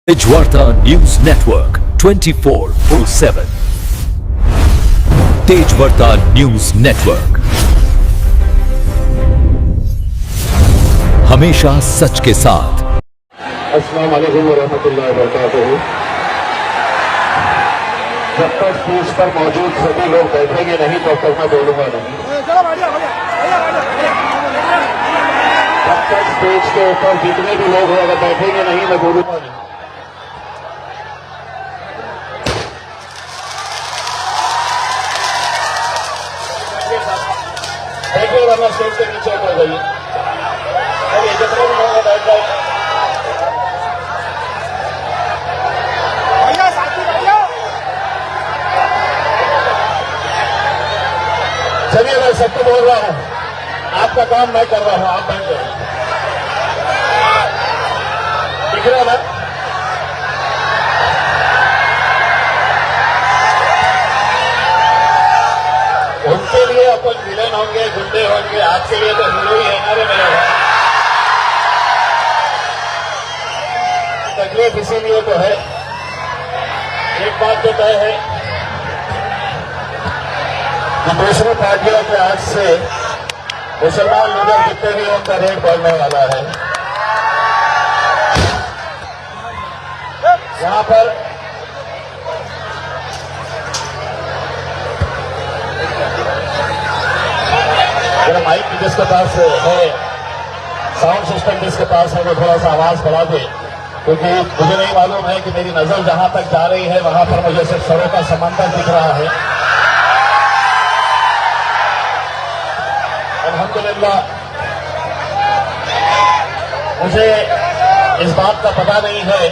Tejvarta news network 24/7 Tejvarta news network हमेशा सच के साथ। अस्सलाम वालेकुम वरहमतुल्लाहि वबरकातुहू। जब तक स्टेज पर मौजूद सभी लोग बैठेंगे नहीं तब तक मैं बोलूंगा नहीं। जब तक स्टेज के ऊपर जितने भी लोग हैं अगर बैठेंगे नहीं मैं बोलूंगा नहीं। देखिए वरना स्टेज के नीचे उतर जाइए। अरे जितने भी लोग बैठ जाए। चलिए मैं सबको बोल रहा हूं, आपका काम मैं कर रहा हूं, आप बैठ जाइए। दिख रहा है ना? उनके लिए अपन विलेन होंगे, गुंडे होंगे, आपके लिए तो हीरो ही है ना रे मेरे भाई। तकलीफ इसीलिए तो है। एक बात तो तय है कि दूसरी पार्टियों के आज से मुसलमान लीडर जितने भी उनका रेट बढ़ने वाला है। यहां पर माइक जिसके पास है, साउंड सिस्टम जिसके पास है वो थोड़ा सा आवाज बढ़ा दे, क्योंकि मुझे नहीं मालूम है कि मेरी नजर जहां तक जा रही है वहां पर मुझे सिर्फ सरों का समंदर दिख रहा है। अल्हम्दुलिल्लाह मुझे इस बात का पता नहीं है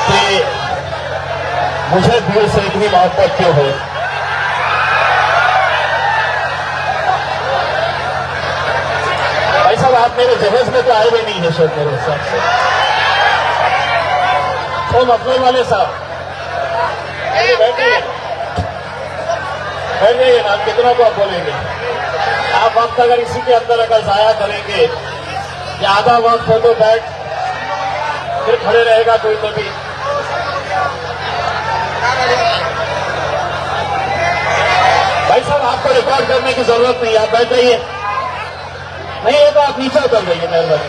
कि मुझे भीड़ से इतनी मोहब्बत क्यों है। भाई साहब आप मेरे जहेज में तो आए भी नहीं है शायद मेरे हिसाब से। तो मफलूम वाले साहब बैठिए नाम कितना को आप बोलेंगे। आप वक्त अगर इसी के अंदर अगर जाया करेंगे कि आधा वक्त फोटो बैठ फिर खड़े रहेगा कोई तो भी। भाई साहब आपको रिकॉर्ड करने की जरूरत नहीं, आप बैठ जाइए। नहीं है तो आप नीचे उतर जाइए मेहरबानी।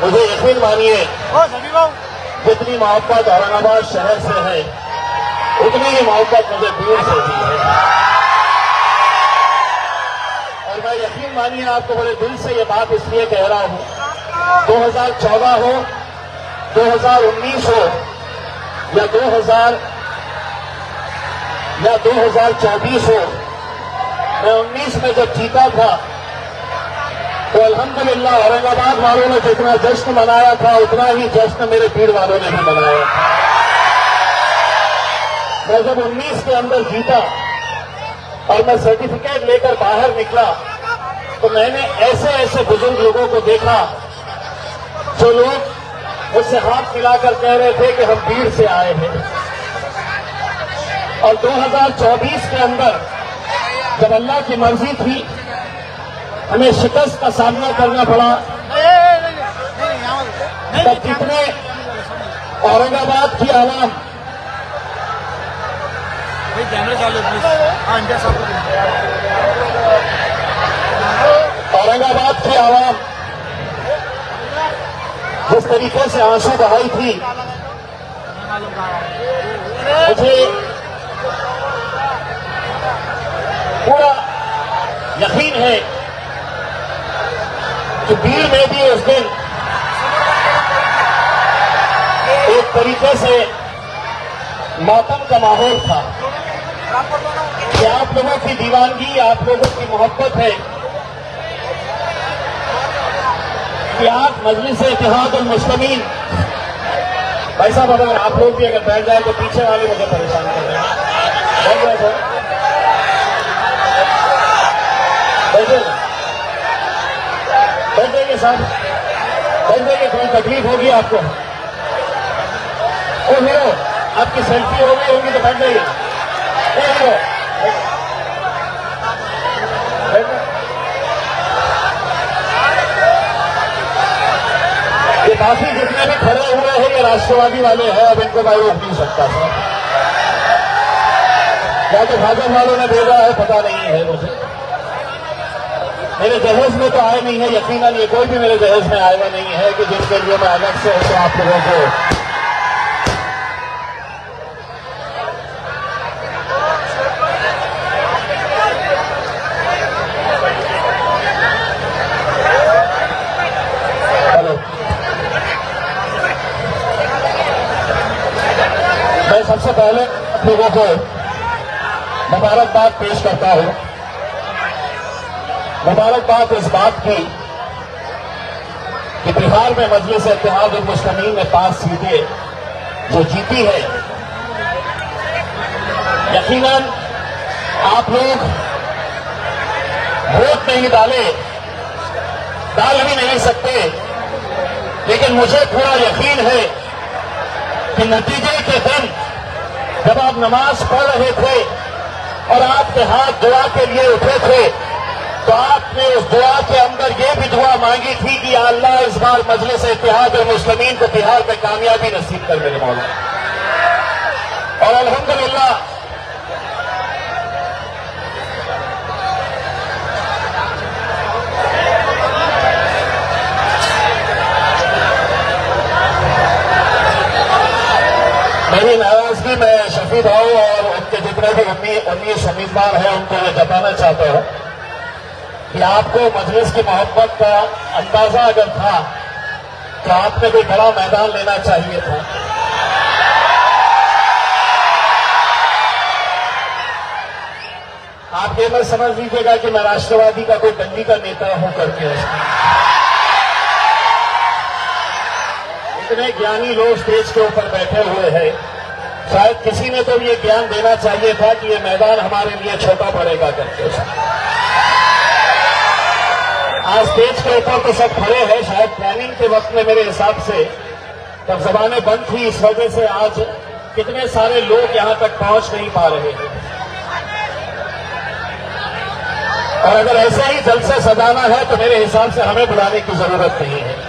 मुझे यकीन मानिए जितनी मोहब्बत औरंगाबाद शहर से है उतनी ही मोहब्बत मुझे भीड़ से भी है। और मैं यकीन मानिए आपको बड़े दिल से ये बात इसलिए कह रहा हूं, 2014 हो, 2019 हो या 2024 हो, मैं 19 में जब जीता था तो अल्हम्दुलिल्लाह औरंगाबाद वालों ने जितना जश्न मनाया था उतना ही जश्न मेरे भीड़ वालों ने भी मनाया था। मैं जब 19 के अंदर जीता और मैं सर्टिफिकेट लेकर बाहर निकला तो मैंने ऐसे ऐसे बुजुर्ग लोगों को देखा जो लोग मुझसे हाथ मिलाकर कह रहे थे कि हम भीड़ से आए हैं। और 2024 के अंदर जब अल्लाह की मर्जी थी हमें शिकस्त का सामना करना पड़ा, तब जितने औरंगाबाद की आवाम औरंगाबाद की आवाम जिस तरीके से आंसू बहाई थी, मुझे पूरा यकीन है कि भीड़ में भी उस दिन एक तरीके से मातम का माहौल था कि आप लोगों की दीवानगी, आप लोगों की मोहब्बत है कि आप मजलिस इत्तेहाद उल मुस्लिमीन। भाई साहब अगर आप लोग भी अगर बैठ जाए तो पीछे वाले मुझे परेशान कर रहे हैं। बैठ जाए सर, बैठे बैठ जाइए साहब, बैठ जाइए। कोई तकलीफ होगी आपको? ओ हीरो आपकी सेल्फी हो गई होगी तो बैठ जाइए। ये बाकी जितने भी खड़े हुए हैं ये राष्ट्रवादी वाले हैं, अब इनको मैं रोक नहीं सकता था। या तो भाजपा वालों ने भेजा है, पता नहीं है मुझे। मेरे जहेज में तो आए नहीं है, यकीनन ये कोई भी मेरे जहेज में आया नहीं है कि जिसके लिए मैं अलग से तो आप लोगों को मैं सबसे पहले आप लोगों को मुबारकबाद पेश करता हूं। मुबारकबाद इस बात की कि बिहार में मजलिस इत्तेहाद मुस्लिमीन ने 5 सीटें जो जीती है, यकीनन आप लोग वोट नहीं डाले, डाल भी नहीं सकते, लेकिन मुझे पूरा यकीन है कि नतीजे के दिन जब आप नमाज पढ़ रहे थे और आपके हाथ दुआ के लिए उठे थे, तो आपने उस दुआ के अंदर ये भी दुआ मांगी थी कि अल्लाह इस बार मजलिस इत्तेहाद मुस्लिमीन को बिहार में कामयाबी नसीब कर मेरे मौला। और अल्हम्दुलिल्लाह मेरी नाराजगी में शफी भाऊ और उनके जितने भी 19 उम्मीदवार हैं उनको मैं बताना चाहता हूं कि आपको मजलिस की मोहब्बत का अंदाजा अगर था तो आपने कोई बड़ा मैदान लेना चाहिए था। आप ये मत समझ लीजिएगा कि मैं राष्ट्रवादी का कोई दंडी का नेता हूं करके। इतने ज्ञानी लोग स्टेज के ऊपर बैठे हुए हैं, शायद किसी ने तो ये ज्ञान देना चाहिए था कि ये मैदान हमारे लिए छोटा पड़ेगा करके। आज स्टेज के ऊपर तो सब खड़े हैं, शायद प्लानिंग के वक्त में मेरे हिसाब से जब जबानें बंद थी, इस वजह से आज कितने सारे लोग यहां तक पहुंच नहीं पा रहे हैं। और अगर ऐसे ही जलसे सजाना है तो मेरे हिसाब से हमें बुलाने की जरूरत नहीं है।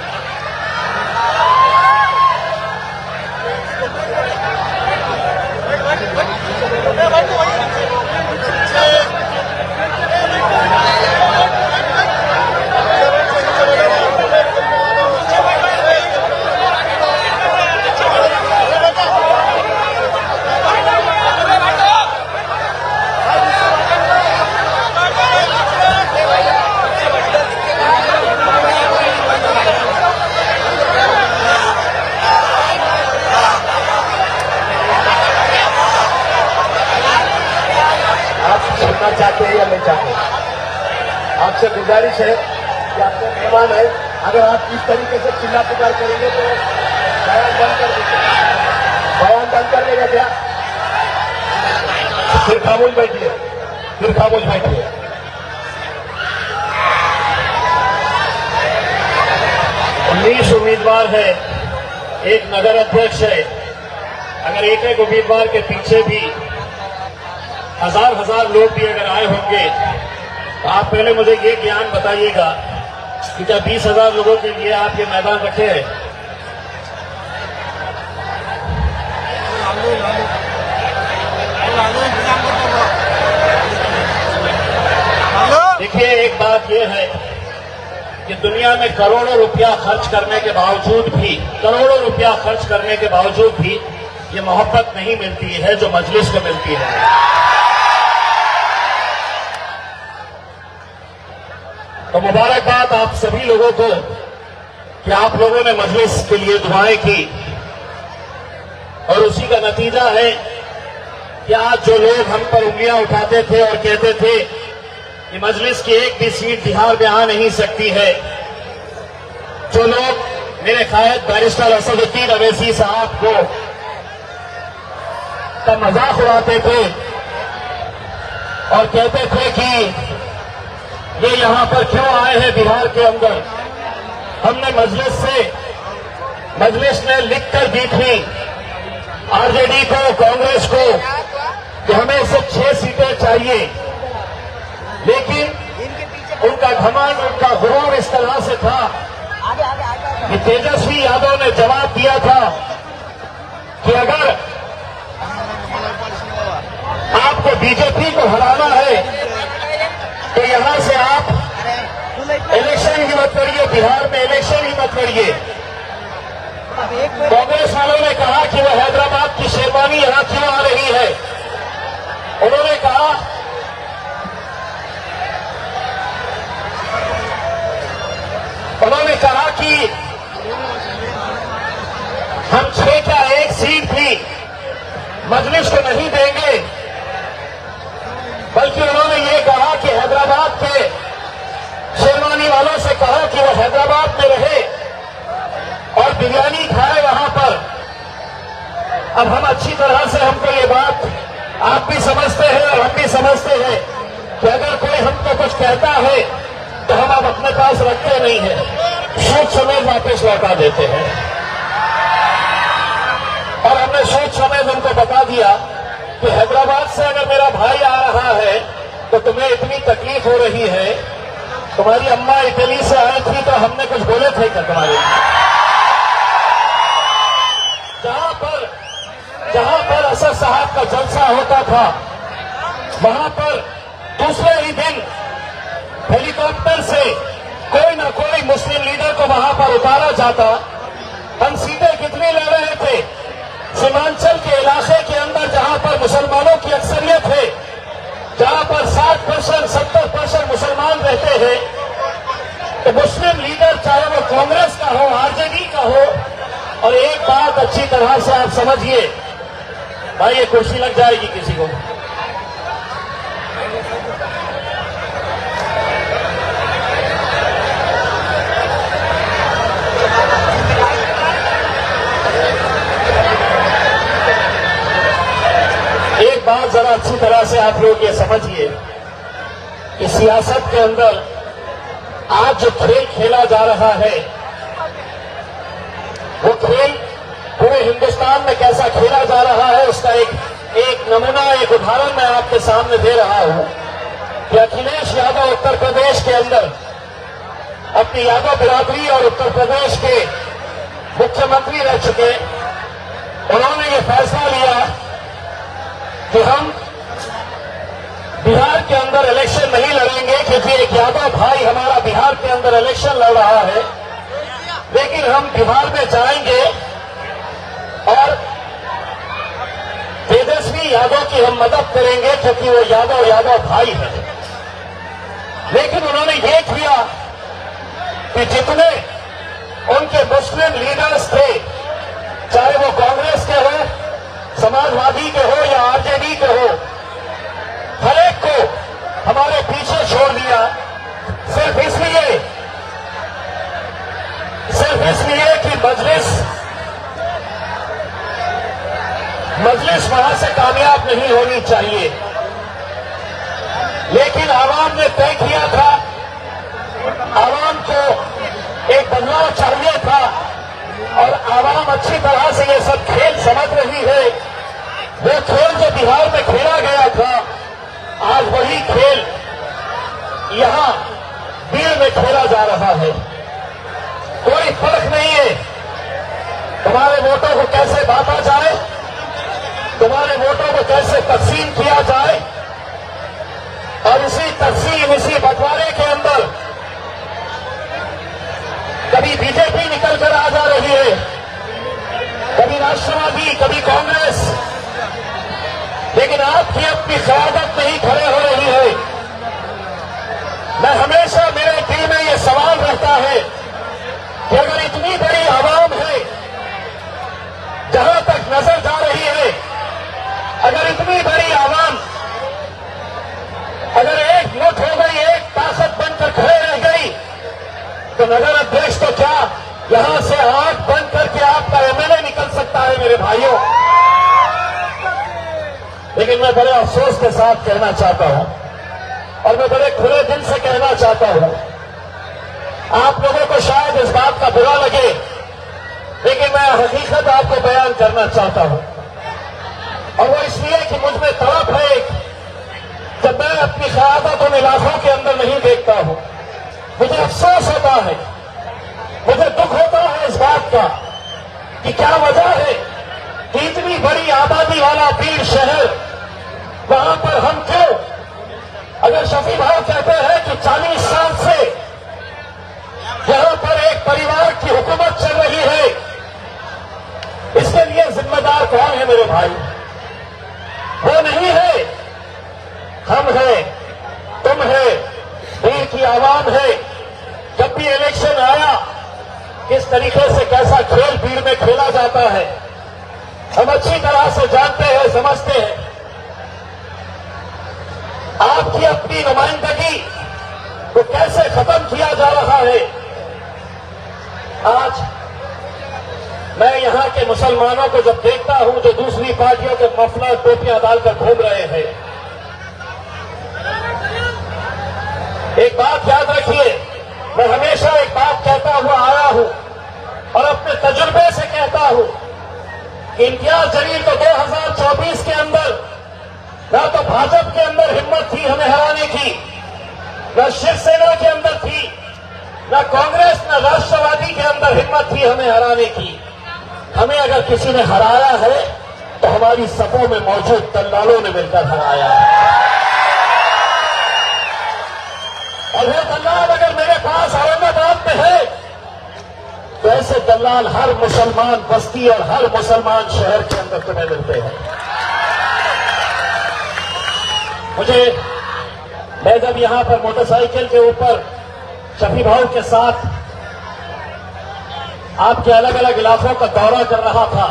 चाहते हैं या नहीं चाहते, आपसे गुजारिश है कि आपके मेहमान है, अगर आप इस तरीके से चिल्ला पुकार करेंगे तो बयान बंद कर देंगे। बयान बंद कर देगा क्या? फिर खामोश बैठिए, फिर खामोश बैठिए। उन्नीस उम्मीदवार है, एक नगर अध्यक्ष है। अगर एक एक उम्मीदवार के पीछे भी हजार लोग भी अगर आए होंगे तो आप पहले मुझे ये ज्ञान बताइएगा कि क्या 20,000 लोगों के लिए आप ये मैदान रखे हैं? देखिए, एक बात यह है कि दुनिया में करोड़ों रुपया खर्च करने के बावजूद भी, करोड़ों रुपया खर्च करने के बावजूद भी ये मोहब्बत नहीं मिलती है जो मजलिस को मिलती है। तो मुबारकबाद आप सभी लोगों को कि आप लोगों ने मजलिस के लिए दुआएं की, और उसी का नतीजा है कि आज जो लोग हम पर उंगलियां उठाते थे और कहते थे कि मजलिस की एक भी सीट बिहार में आ नहीं सकती है, जो लोग मेरे कायद बैरिस्टर असदुद्दीन अवैसी साहब को का मजाक उड़ाते थे और कहते थे कि ये यहां पर क्यों आए हैं बिहार के अंदर, हमने मजलिस ने लिख कर दी थी आरजेडी को, कांग्रेस को कि हमें सिर्फ 6 सीटें चाहिए, लेकिन उनका घमंड, उनका गुरूर इस तरह से था कि तेजस्वी यादव ने जवाब दिया था कि अगर आपको बीजेपी को हराना है तो यहां से आप इलेक्शन ही मत करिए, बिहार में इलेक्शन ही मत करिए। कांग्रेस वालों ने कहा कि वो हैदराबाद की शेरवानी यहां क्यों आ रही है। उन्होंने कहा कि हम 6 का 1 सीट भी मजलिस को नहीं देंगे, बल्कि उन्होंने ये कहा कि हैदराबाद के शेरवानी वालों से कहा कि वो हैदराबाद में रहे और बिरयानी खाए वहां पर। अब हम अच्छी तरह से, हमको ये बात आप भी समझते हैं और हम भी समझते हैं कि अगर कोई हमको कुछ कहता है तो हम अब अपने पास रखते नहीं हैं, सूद समेत वापस लौटा देते हैं। और हमने सूद समेत उनको बता दिया कि हैदराबाद से अगर मेरा भाई आ रहा है तो तुम्हें इतनी तकलीफ हो रही है, तुम्हारी अम्मा इटली से आई थी तो हमने कुछ बोले थे क्या तुम्हारे? जहां पर असद साहब का जलसा होता था, वहां पर दूसरे ही दिन हेलीकॉप्टर से कोई न कोई मुस्लिम लीडर को वहां पर उतारा जाता। हम सीटें कितनी ले रहे थे? सीमांचल के इलाके के अंदर जहां पर मुसलमानों की अक्सरियत है, जहां पर 60%, 70% मुसलमान रहते हैं, तो मुस्लिम लीडर चाहे वो कांग्रेस का हो, आरजेडी का हो। और एक बात अच्छी तरह से आप समझिए भाई, ये कुर्सी लग जाएगी किसी को। एक बात जरा अच्छी तरह से आप लोग ये समझिए कि सियासत के अंदर आज जो खेल खेला जा रहा है, वो खेल पूरे हिंदुस्तान में कैसा खेला जा रहा है उसका एक नमूना, एक उदाहरण मैं आपके सामने दे रहा हूं कि अखिलेश यादव उत्तर प्रदेश के अंदर अपनी यादव बिरादरी और उत्तर प्रदेश के मुख्यमंत्री रह चुके, उन्होंने ये फैसला लिया कि हम बिहार के अंदर इलेक्शन नहीं लड़ेंगे, क्योंकि एक यादव भाई हमारा बिहार के अंदर इलेक्शन लड़ रहा है, लेकिन हम बिहार में जाएंगे और तेजस्वी यादव की हम मदद करेंगे क्योंकि वो यादव भाई है। लेकिन उन्होंने ये किया कि जितने उनके मुस्लिम लीडर्स थे, चाहे वो कांग्रेस के हो, समाजवादी के हो या आरजेडी के हो, हर एक को हमारे पीछे छोड़ दिया, सिर्फ इसलिए कि मजलिस वहां से कामयाब नहीं होनी चाहिए। लेकिन आवाम ने तय किया था, आवाम को एक बदलाव चाहिए था और आवाम अच्छी तरह से ये सब खेल समझ रही है। वो खेल जो बिहार में खेला गया था, आज वही खेल यहां बीड़ में खेला जा रहा है। कोई फर्क नहीं है तुम्हारे वोटों को कैसे बांटा जाए, तुम्हारे वोटों को कैसे तकसीम किया जाए, और इसी तकसीम, इसी बंटवारे के अंदर कभी बीजेपी निकल कर आ जा रही है, कभी राष्ट्रवादी, कभी कांग्रेस, लेकिन आपकी अपनी क़यादत नहीं खड़े हो रही है। मैं हमेशा, मेरे दिल में ये सवाल रहता है कि अगर इतनी बड़ी आवाम है, जहां तक नजर जा रही है, अगर इतनी बड़ी आवाम अगर एकजुट हो गई, एक ताकत बनकर खड़े रह गई, तो नगर अध्यक्ष तो क्या, यहां से आंख बंद करके आपका एमएलए निकल सकता है मेरे भाइयों। लेकिन मैं बड़े अफसोस के साथ कहना चाहता हूं और मैं बड़े खुले दिल से कहना चाहता हूं, आप लोगों को शायद इस बात का बुरा लगे, लेकिन मैं हकीकत आपको बयान करना चाहता हूं। और वो इसलिए कि मुझ में तड़प है जब मैं अपनी क़यादत उन इलाकों के अंदर नहीं देखता हूं। मुझे अफसोस होता है, मुझे दुख होता है इस बात का कि क्या वजह है कि इतनी बड़ी आबादी वाला पीर शहर, वहां पर हम क्यों, अगर शफी भाई कहते हैं कि 40 साल से यहां पर एक परिवार की हुकूमत चल रही है, इसके लिए जिम्मेदार कौन है मेरे भाई? वो नहीं है, हम हैं, तुम है, भीड़ की आवाम है। जब भी इलेक्शन आया, किस तरीके से कैसा खेल भीड़ में खेला जाता है, हम अच्छी तरह से जानते हैं, समझते हैं। आपकी अपनी नुमाइंदगी को कैसे खत्म किया जा रहा है। आज मैं यहां के मुसलमानों को जब देखता हूं जो दूसरी पार्टियों के मफलर टोपियां डालकर घूम रहे हैं, एक बात याद रखिए, मैं हमेशा एक बात कहता हुआ आया हूं और अपने तजुर्बे से कहता हूं कि इम्तियाज जलील तो 2024 के अंदर ना तो भाजपा के अंदर हिम्मत थी हमें हराने की, न शिवसेना के अंदर थी, न कांग्रेस न राष्ट्रवादी के अंदर हिम्मत थी हमें हराने की। हमें अगर किसी ने हराया है तो हमारी सपों में मौजूद दल्लालों ने मिलकर हराया है। और वो दल्लाल अगर मेरे पास औरंगाबाद में है तो ऐसे दल्लाल हर मुसलमान बस्ती और हर मुसलमान शहर के अंदर तुम्हें मिलते हैं। मैं जब यहां पर मोटरसाइकिल के ऊपर शफी भाई के साथ आपके अलग अलग इलाकों का दौरा कर रहा था,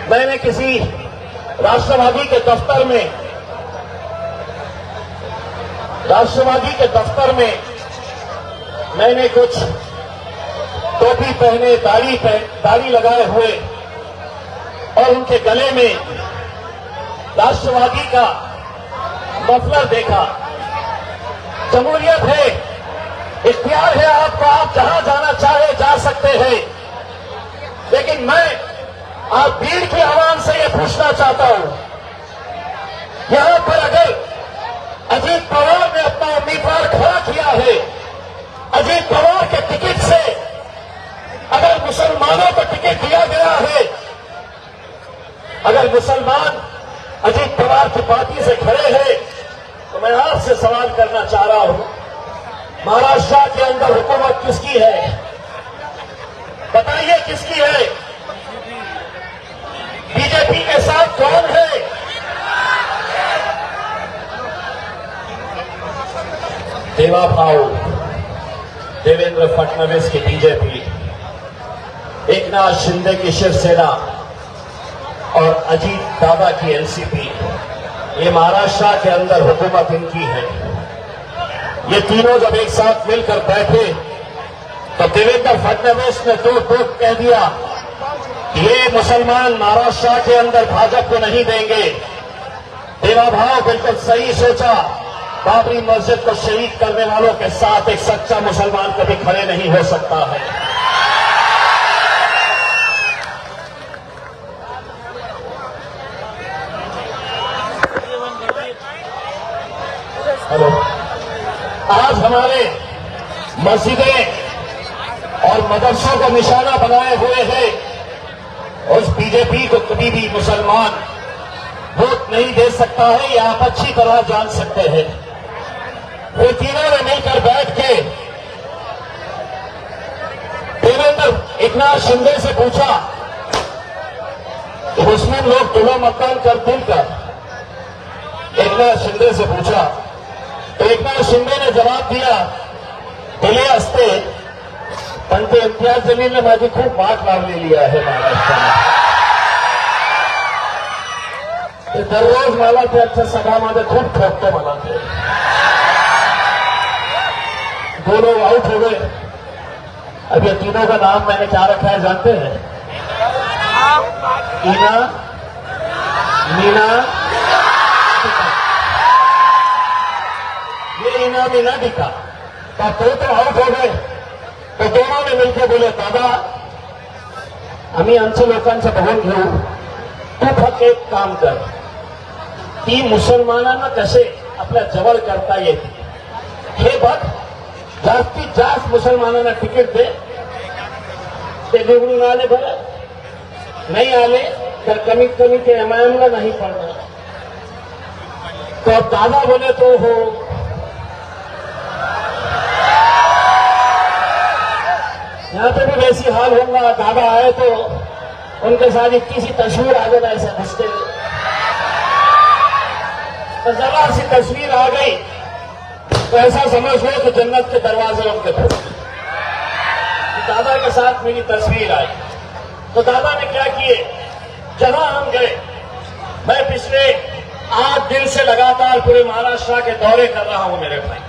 मैंने किसी राष्ट्रवादी के दफ्तर में मैंने कुछ टोपी पहने, दाढ़ी लगाए हुए और उनके गले में राष्ट्रवादी का मफलर देखा। जमहूरियत है, इख्तियार है आपको, आप जहां जाना चाहे जा सकते हैं, लेकिन मैं आप भीड़ की आवाम से यह पूछना चाहता हूं, यहां पर अगर अजीत पवार ने अपना उम्मीदवार खड़ा किया है, अजीत पवार के टिकट से अगर मुसलमानों को टिकट दिया गया है, अगर मुसलमान अजीत पवार की पार्टी से खड़े हैं, तो मैं आपसे सवाल करना चाह रहा हूं, महाराष्ट्र के अंदर हुकूमत किसकी है? बताइए किसकी है? बीजेपी के साथ कौन है? देवाभाऊ देवेंद्र फडणवीस की बीजेपी, एकनाथ शिंदे की शिवसेना और अजीत दादा की एनसीपी, ये महाराष्ट्र के अंदर हुकूमत इनकी है। ये तीनों जब एक साथ मिलकर बैठे तो देवेंद्र फडणवीस ने दो टूक कह दिया कि ये मुसलमान महाराष्ट्र के अंदर भाजपा को नहीं देंगे। देवाभाव बिल्कुल सही सोचा, बाबरी मस्जिद को शहीद करने वालों के साथ एक सच्चा मुसलमान कभी खड़े नहीं हो सकता है। हेलो, आज हमारे मस्जिदें और मदरसों को निशाना बनाए हुए हैं। उस बीजेपी को कभी भी मुसलमान वोट नहीं दे सकता है, ये आप अच्छी तरह जान सकते हैं। वो तीनों ने मिलकर बैठ के देवेंद्र एकनाथ शिंदे से पूछा कि मुस्लिम लोग तुम्हें मतदान करते कर, एकनाथ शिंदे से पूछा तो एकनाथ शिंदे ने जवाब दिया, दिले असते पण ते इम्तियाज जलीलने माझी खूप वाट लावलेली आहे महाराष्ट्रात, ते दररोज मला त्यांच्या सभामध्ये खूप ठोकतो मला ते। दोनों आउट हो गए। अब ये तीनों का नाम मैंने क्या रखा है जानते हैं? ईना, मीना, ये ईना मीना दिखा। तो आउट हो गए। तो दोनों ने मिलकर बोले, दादा आम्ही आमच्या लोकांचं बघून घेऊ, तू फक्त एक काम कर, ती मुसलमानांना कसे आपल्या जवळ करता येते हे बघ. जास्तीत जास्त मुसलमानांना तिकीट दे, ते निवडून आले बरं, नाही आले तर कमीत कमी ते एमआयएमला नाही पडणार. तो अब दादा बोले तो हो, यहां पे भी वैसी हाल होगा. दादा आए तो उनके साथ इतनी सी तस्वीर आ जाए ऐसे हंसते हुए, तो जरा सी तस्वीर आ गई तो ऐसा समझ लो कि जन्नत के दरवाजे उनके खुले. दादा के साथ मेरी तस्वीर आई तो दादा ने क्या किए, जहां हम गए, मैं पिछले 8 दिन से लगातार पूरे महाराष्ट्र के दौरे कर रहा हूं मेरे भाई.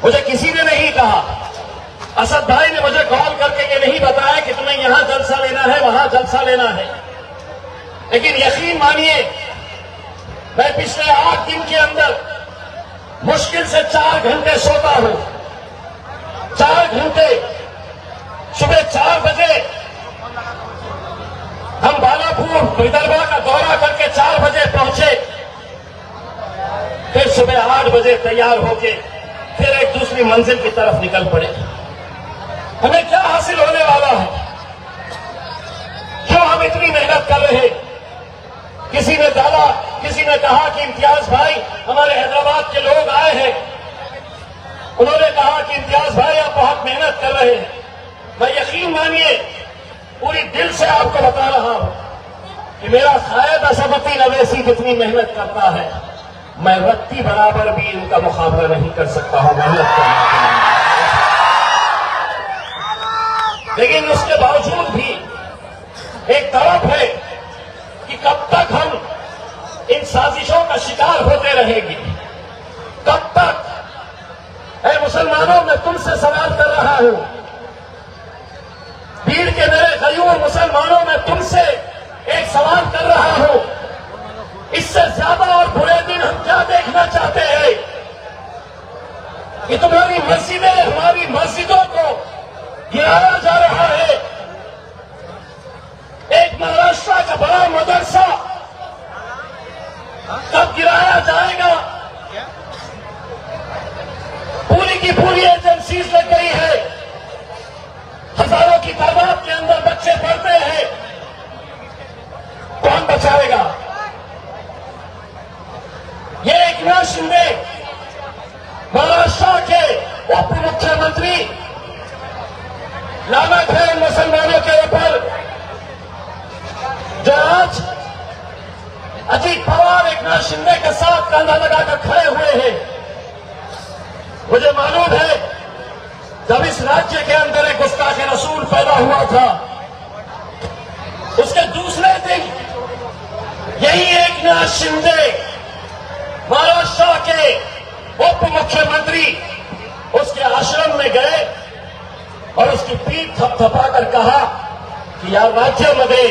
मुझे किसी ने नहीं कहा, असद भाई ने मुझे कॉल करके ये नहीं बताया कि तुम्हें यहां जलसा लेना है वहां जलसा लेना है, लेकिन यकीन मानिए मैं पिछले 8 दिन के अंदर मुश्किल से 4 घंटे सोता हूं. 4 घंटे. सुबह 4 बजे हम बालापुर विदर्भा का दौरा करके 4 बजे पहुंचे, फिर सुबह 8 बजे तैयार होके फिर एक दूसरी मंजिल की तरफ निकल पड़े. हमें क्या हासिल होने वाला है, क्यों हम इतनी मेहनत कर रहे हैं. किसी ने कहा कि इम्तियाज भाई हमारे हैदराबाद के लोग आए हैं, उन्होंने कहा कि इम्तियाज भाई आप बहुत मेहनत कर रहे हैं. मैं यकीन मानिए पूरी दिल से आपको बता रहा हूं कि मेरा शायद असदुद्दीन अवैसी जितनी मेहनत करता है मैं रत्ती बराबर भी इनका मुकाबला नहीं कर सकता हूं मेहनत करने के लिए. लेकिन उसके बावजूद भी एक तरफ है कि कब तक हम इन साजिशों का शिकार होते रहेंगे, कब तक. ऐ मुसलमानों, मैं तुमसे सवाल कर रहा हूं, भीड़ के मेरे गरीब मुसलमानों, मैं तुमसे एक सवाल कर रहा हूं, इससे ज्यादा और बुरे दिन हम क्या देखना चाहते हैं कि तुम्हारी मस्जिदें हमारी मस्जिदों को गिराया जा रहा है. एक महाराष्ट्र का बड़ा मदरसा कब गिराया जाएगा. पूरी की पूरी एजेंसीज लग गई है, हजारों की तादाद के अंदर बच्चे पढ़ते हैं, कौन बचाएगा. ये एकनाथ शिंदे महाराष्ट्र के उप मुख्यमंत्री लानत है मुसलमानों के ऊपर, जो आज अजीत पवार एकनाथ शिंदे के साथ कंधा लगाकर खड़े हुए हैं. मुझे मालूम है जब इस राज्य के अंदर एक गुस्ताखे रसूल पैदा हुआ था, उसके दूसरे दिन यही एकनाथ शिंदे महाराष्ट्र के उप मुख्यमंत्री उसके आश्रम में गए और उसकी पीठ थपथपाकर कहा की या राज्यामध्ये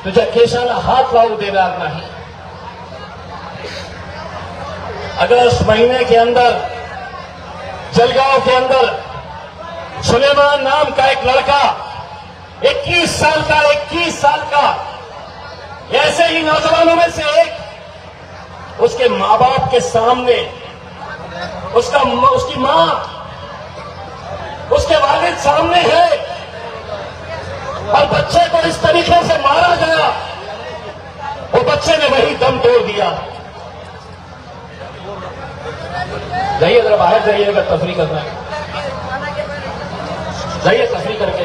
तुझ्या केशाला हात लावू देणार नाही. अगस्त महीने के अंदर जलगांव के अंदर सुलेमान नाम का एक लड़का 21 साल का ऐसे ही नौजवानों में से एक उसके मां बाप के सामने उसकी मां उसके वालिद सामने है और बच्चे को इस तरीके से मारा गया, वो बच्चे ने वही दम तोड़ दिया. जाइए जरा बाहर जाइए, अगर तफरी करना है जाइए तफरी करके.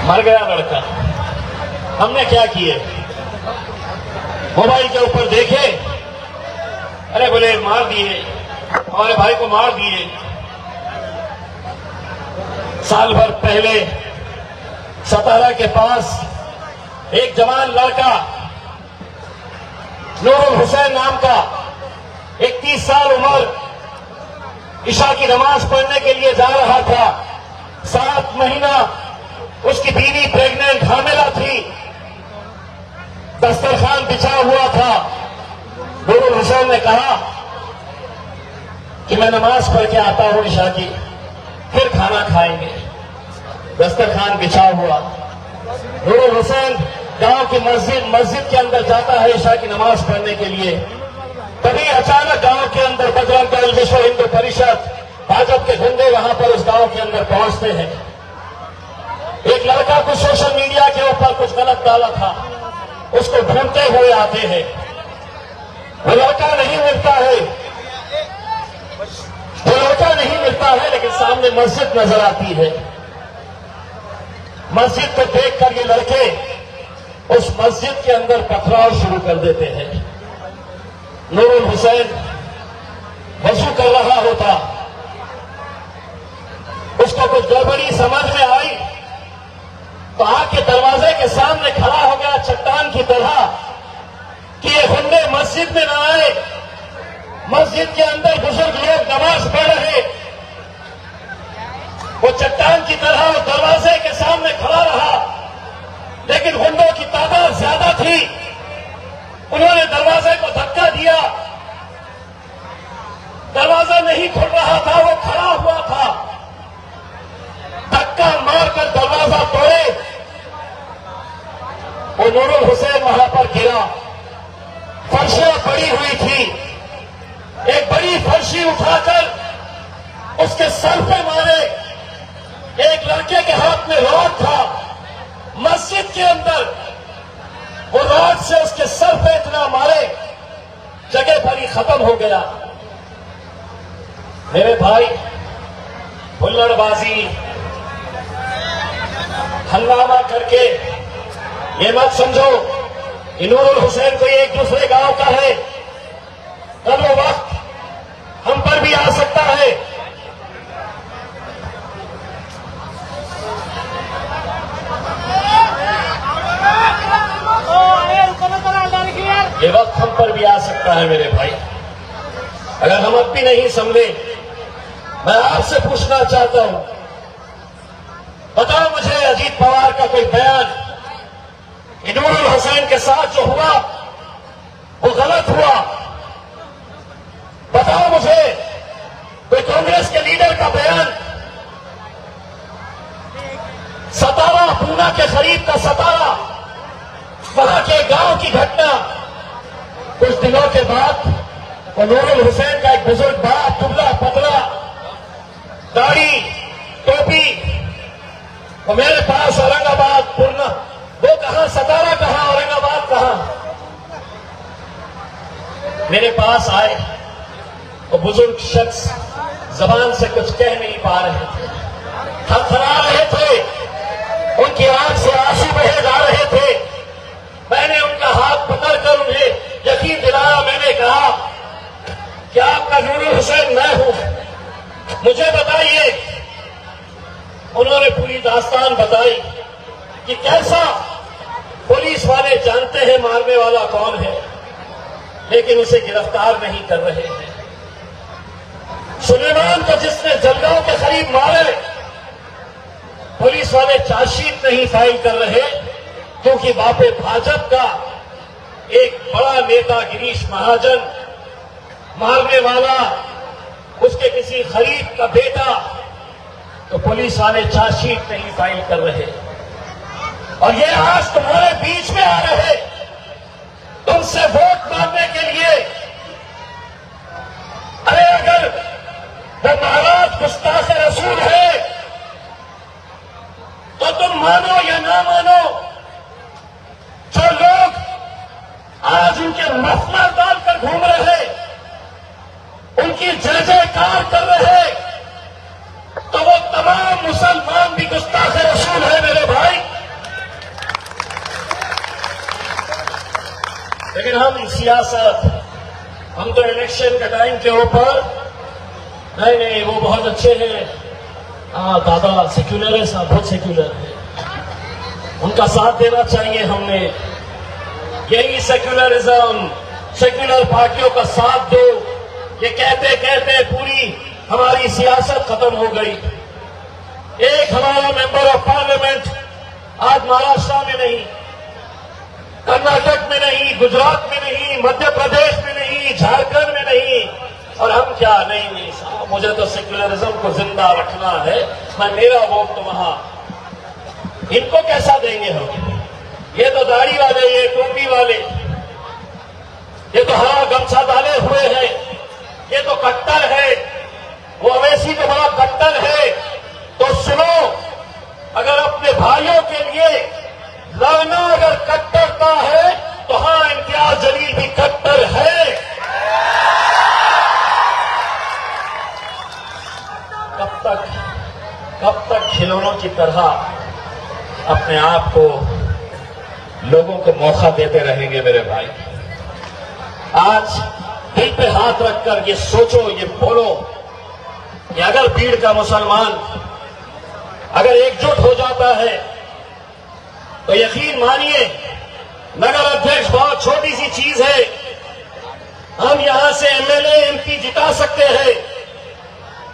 मर गया लड़का. हमने क्या किए, मोबाइल के ऊपर देखे, अरे बोले मार दिए, हमारे भाई को मार दिए. साल भर पहले सतारा के पास एक जवान लड़का नूरुल हुसैन नाम का 31 साल उम्र इशा की नमाज पढ़ने के लिए जा रहा था. 7 महीना उसकी बीवी प्रेग्नेंट हामिला थी, दस्तरखान बिछा हुआ था. नूरुल हुसैन ने कहा कि मैं नमाज पढ़ के आता हूं इशा की, फिर खाना खाएंगे. दस्तरखान बिछा हुआ। नूरुल हुसैन गांव की मस्जिद के अंदर जाता है ईशा की नमाज पढ़ने के लिए। तभी अचानक गांव के अंदर बजरंग दल, विश्व हिंदू परिषद, भाजपा के गुंडे वहां पर उस गांव के अंदर पहुंचते हैं। एक लड़का कुछ सोशल मीडिया के ऊपर कुछ गलत डाला था, उसको ढूंढते हुए आते हैं। वो लड़का नहीं मिलता है, लेकिन सामने मस्जिद नजर आती है। मस्जिद को देखकर ये लड़के उस मस्जिद के अंदर पथराव शुरू कर देते हैं। नूरुल हुसैन वजू कर रहा होता, उसको कुछ गड़बड़ी समझ में आई तो आके दरवाजे के सामने खड़ा हो गया चट्टान की तरह कि ये गुंडे मस्जिद में ना आए। मस्जिद के अंदर बुजुर्ग लोग नमाज पढ़ रहे, वो चट्टान की तरह उस दरवाजे के सामने खड़ा रहा, लेकिन गुंडों की तादाद ज्यादा थी। उन्होंने दरवाजे को धक्का दिया, दरवाजा नहीं खुल रहा था, वो खड़ा हुआ था। धक्का मारकर दरवाजा तोड़े, वो नूरुल हुसैन वहां पर गिरा। फर्शियां पड़ी हुई थी, एक बड़ी फर्शी उठाकर उसके सर पे मारे। एक लड़के के हाथ में रॉड था, मस्जिद के अंदर वो रॉड से उसके सर पे इतना मारे, जगह पर ही खत्म हो गया। मेरे भाई, हुल्लड़बाजी, हंगामा करके ये मत समझो कि नूरुल हुसैन कोई एक दूसरे गांव का है। कल वो वक्त हम पर भी आ सकता है। ये वक्त हम पर भी आ सकता है मेरे भाई। अगर हम अब भी नहीं समझे, मैं आपसे पूछना चाहता हूं, बताओ मुझे अजीत पवार का कोई बयान कि नूरुल हुसैन के साथ जो हुआ वो गलत हुआ। बताओ मुझे कोई कांग्रेस के लीडर का बयान, सतारा, पूना के करीब का सतारा, वहां के गांव की घटना। कुछ दिनों के बाद वो नूरुल हुसैन का एक बुजुर्ग बाप, दुबला पतला, दाढ़ी, टोपी, वो मेरे पास औरंगाबाद, पूर्णा, वो कहां, सतारा कहां, औरंगाबाद कहां, मेरे पास आए। वो बुजुर्ग शख्स जबान से कुछ कह नहीं पा रहे थे, थरथरा रहे थे, उनकी आंख से आंसू बहे जा रहे थे। मैंने उनका हाथ पकड़कर उन्हें यकीन दिलाया। मैंने कहा कि आपका नूरुल हुसैन मैं हूं, मुझे बताइए। उन्होंने पूरी दास्तान बताई कि कैसा पुलिस वाले जानते हैं मारने वाला कौन है, लेकिन उसे गिरफ्तार नहीं कर रहे हैं। सुलेमान को जिसने जलगांव के करीब मारे, पुलिस वाले चार्जशीट नहीं फाइल कर रहे क्योंकि बापे भाजपा का एक बड़ा नेता गिरीश महाजन, मारने वाला उसके किसी खरीद का बेटा, तो पुलिस वाले चार्जशीट नहीं फाइल कर रहे। और ये आज तुम्हारे बीच में आ रहे तुमसे वोट मांगने के लिए। अरे अगर वो महाराज गुस्ताख रसूल है तो तुम मानो या ना मानो, जो लोग आज उनके मफलर डालकर घूम रहे, उनकी जय जयकार कर रहे, तो वो तमाम मुसलमान भी गुस्ताख रसूल है मेरे भाई। लेकिन हम सियासत, हम तो इलेक्शन के टाइम के ऊपर नहीं, वो बहुत अच्छे हैं, दादा सेक्युलर है, साहब बहुत सेक्युलर है, उनका साथ देना चाहिए हमने। यही सेक्युलरिज्म, सेक्युलर पार्टियों का साथ दो, ये कहते कहते पूरी हमारी सियासत खत्म हो गई। एक हमारा मेंबर ऑफ पार्लियामेंट आज महाराष्ट्र में नहीं, कर्नाटक में नहीं, गुजरात में नहीं, मध्य प्रदेश में नहीं, झारखंड में नहीं, और हम क्या नहीं साहब, मुझे तो सेक्युलरिज्म को जिंदा रखना है, मैं मेरा वोट तो वहां इनको कैसा देंगे हम? ये तो दाढ़ी वाले, ये टोपी वाले, ये तो हरा गमछा डाले हुए हैं, ये तो कट्टर है, वो अवैसी तो बड़ा कट्टर है। तो सुनो, अगर अपने भाइयों के लिए लड़ना अगर कट्टरता है तो हां, इम्तियाज जलील भी कट्टर है। कब तक खिलौनों की तरह अपने आप को लोगों को मौका देते रहेंगे मेरे भाई? आज दिल पे हाथ रखकर ये सोचो, ये बोलो कि अगर भीड़ का मुसलमान अगर एकजुट हो जाता है तो यकीन मानिए, नगर अध्यक्ष बहुत छोटी सी चीज है, हम यहां से एमएलए एमपी जिता सकते हैं।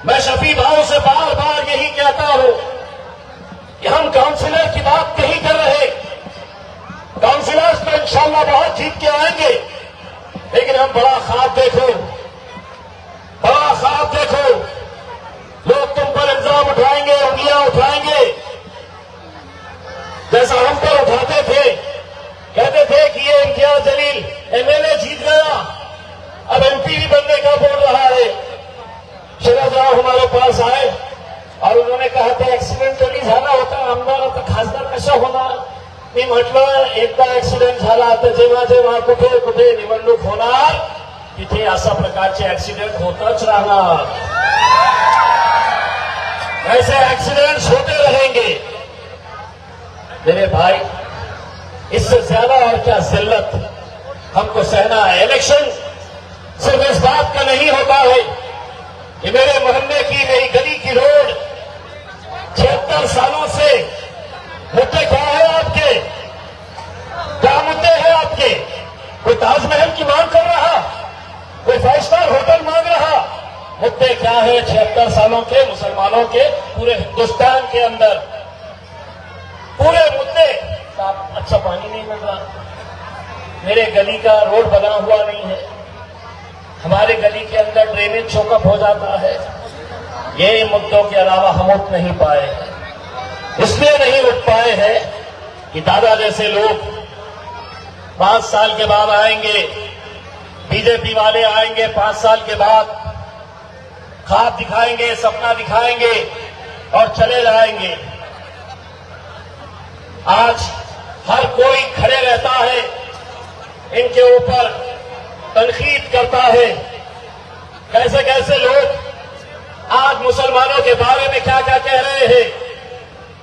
मैं शफी भाव से बार बार यही कहता हूं कि हम काउंसिलर की बात नहीं कर रहे, काउंसिलर्स तो इंशाल्लाह बहुत जीत के आएंगे, लेकिन हम बड़ा ख्वाब देखो, बड़ा ख्वाब देखो। लोग तुम पर इल्जाम उठाएंगे, उंगलियां उठाएंगे, जैसा हम पर उठाते थे, कहते थे कि ये इम्तियाज जलील एमएलए जीत गया, अब एमपी भी बनने का बोल रहा है। शरद राव हमारे पास आए और उन्होंने कहा था ऍक्सिडेंटली झाला होता आमदार, आता खासदार कशा होणार? मी म्हटलं एकदा ऍक्सिडेंट झाला तर जेव्हा जेव्हा कुठे कुठे निवडणूक होणार तिथे अशा प्रकारचे ऍक्सिडेंट होतच राहणार, ऐसे एक्सीडेंट्स होते रहेंगे। मेरे भाई, इससे ज्यादा और क्या जिल्लत हमको सहना है? इलेक्शन सिर्फ इस बात का नहीं होता है कि मेरे मोहल्ले की, मेरी गली की रोड 76 सालों से मुद्दे क्या है आपके? क्या मुद्दे हैं आपके? कोई ताजमहल की मांग कर रहा, कोई 5 स्टार होटल मांग रहा? मुद्दे क्या है 76 सालों के मुसलमानों के पूरे हिंदुस्तान के अंदर? पूरे मुद्दे, अच्छा पानी नहीं मिल रहा, मेरे गली का रोड बना हुआ नहीं है, हमारे गली के अंदर ड्रेनेज चौकअप हो जाता है, ये मुद्दों के अलावा हम उठ नहीं पाए हैं। इसलिए नहीं उठ पाए हैं कि दादा जैसे लोग 5 साल के बाद आएंगे, बीजेपी वाले आएंगे 5 साल के बाद, ख्वाब दिखाएंगे, सपना दिखाएंगे और चले जाएंगे। आज हर कोई खड़े रहता है, इनके ऊपर तनकीद करता है। कैसे कैसे लोग आज मुसलमानों के बारे में क्या क्या कह रहे हैं।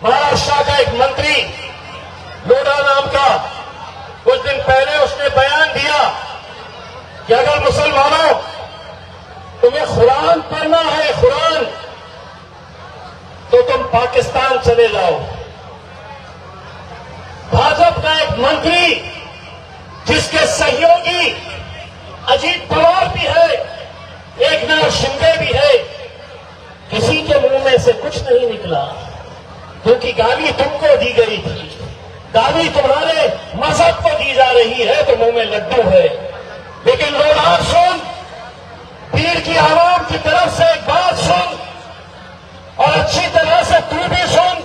महाराष्ट्र का एक मंत्री लोढ़ा नाम का, कुछ दिन पहले उसने बयान दिया कि अगर मुसलमानों तुम्हें कुरान पढ़ना है, कुरान, तो तुम पाकिस्तान चले जाओ। भाजपा का एक मंत्री जिसके सहयोगी अजीत पवार भी है, एकनाथ शिंदे भी है, किसी के मुंह में से कुछ नहीं निकला, क्योंकि गाली तुमको दी गई थी, गाली तुम्हारे मजहब को दी जा रही है तो मुंह में लड्डू है। लेकिन लोग सुन, पीर की आवाम की तरफ से एक बात सुन और अच्छी तरह से तू भी सुन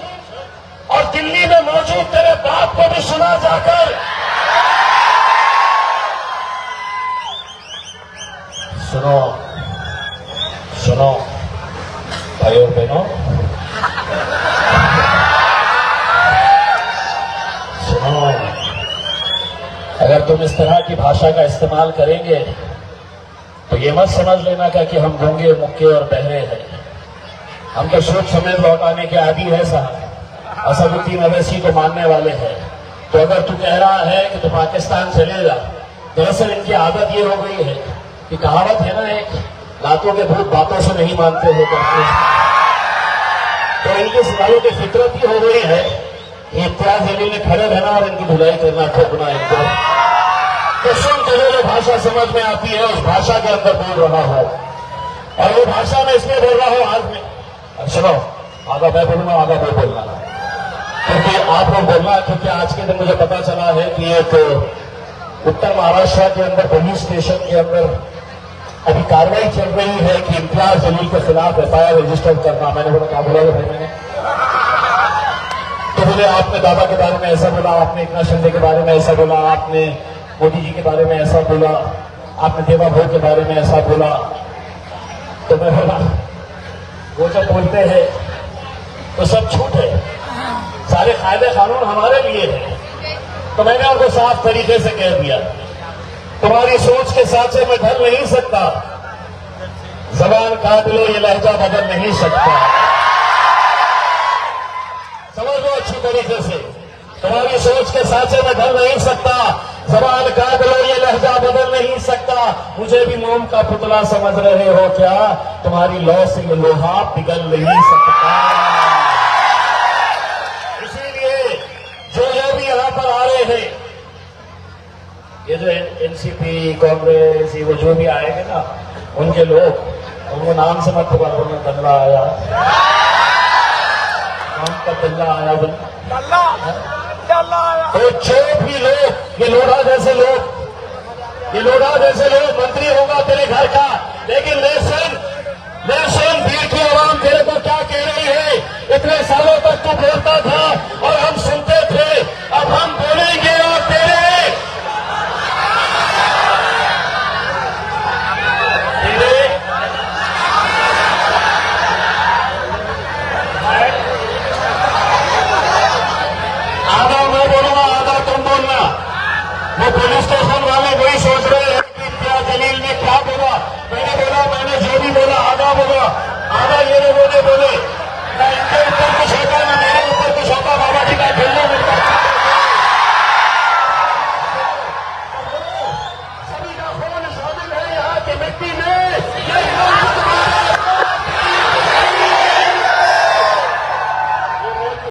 और दिल्ली में मौजूद तेरे बाप को भी सुना जाकर। सुनो सुनो भाइयों बहनों, सुनो, अगर तुम इस तरह की भाषा का इस्तेमाल करेंगे तो ये मत समझ लेना कि हम गूंगे मुक्के और बहरे हैं। हम तो सोच समेत लौटाने के आदि है साहब, असदुद्दीन अवैसी को मानने वाले हैं। तो अगर तू कह रहा है कि तू पाकिस्तान चलेगा, दरअसल इनकी आदत ये हो गई है कि कहावत है ना एक, लातों के भूत बातों से नहीं मानते हो करते, तो इनके सितारों की फितरत ही हो गई है कि इम्तियाज जलील ने खड़े रहना और इनकी धुलाई करना, ठोकना इनको। तो सुन, तुझे जो भाषा समझ में आती है उस भाषा के अंदर बोल रहा हो, और वो भाषा में इसलिए बोल रहा हो आज में, सुनो, आगा मैं बोलूंगा, आगा मैं बोलना, क्योंकि आप लोग बोलना, क्योंकि आज के दिन मुझे पता चला है कि एक उत्तर महाराष्ट्र के अंदर पुलिस स्टेशन के अंदर अभी कार्रवाई चल रही है कि इम्तियाज जलील के खिलाफ एफआईआर रजिस्टर करना। मैंने बोला क्या बोला भाई मैंने, तो बोले आपने दादा के बारे में ऐसा बोला, आपने एकनाथ शिंदे के बारे में ऐसा बोला, आपने मोदी जी के बारे में ऐसा बोला, आपने देवा भाऊ के बारे में ऐसा बोला। तो मैं बोला वो जब बोलते हैं तो सब झूठ है, सारे कायदे कानून हमारे लिए है। तो मैंने उनको साफ तरीके से कह दिया, तुम्हारी सोच के साथ से मैं ढल नहीं सकता, जबान काट लो ये लहजा बदल नहीं सकता। समझ लो अच्छी तरीके से, तुम्हारी सोच के साथ से मैं ढल नहीं सकता, जबान काट लो ये लहजा बदल नहीं सकता। मुझे भी मोम का पुतला समझ रहे हो क्या, तुम्हारी लौ से ये लोहा पिघल नहीं सकता। इसीलिए जो भी यहां पर आ रहे हैं, ये जो एनसीपी कांग्रेस ये वो जो भी आएंगे ना, उनके लोग, उनको नाम से मत पुकार, उन्होंने दल्ला आया, नाम का दल्ला आया, तो जो भी लोग, ये लोढ़ा जैसे लोग मंत्री होगा तेरे घर का, लेकिन लेसन भीड़ की आवाम तेरे को क्या कह रही है? इतने सालों तक तू बोलता था और हम सुनते थे, अब हम बोलेंगे और तेरे आधा मैं बोलूंगा, आधा तुम बोलना। वो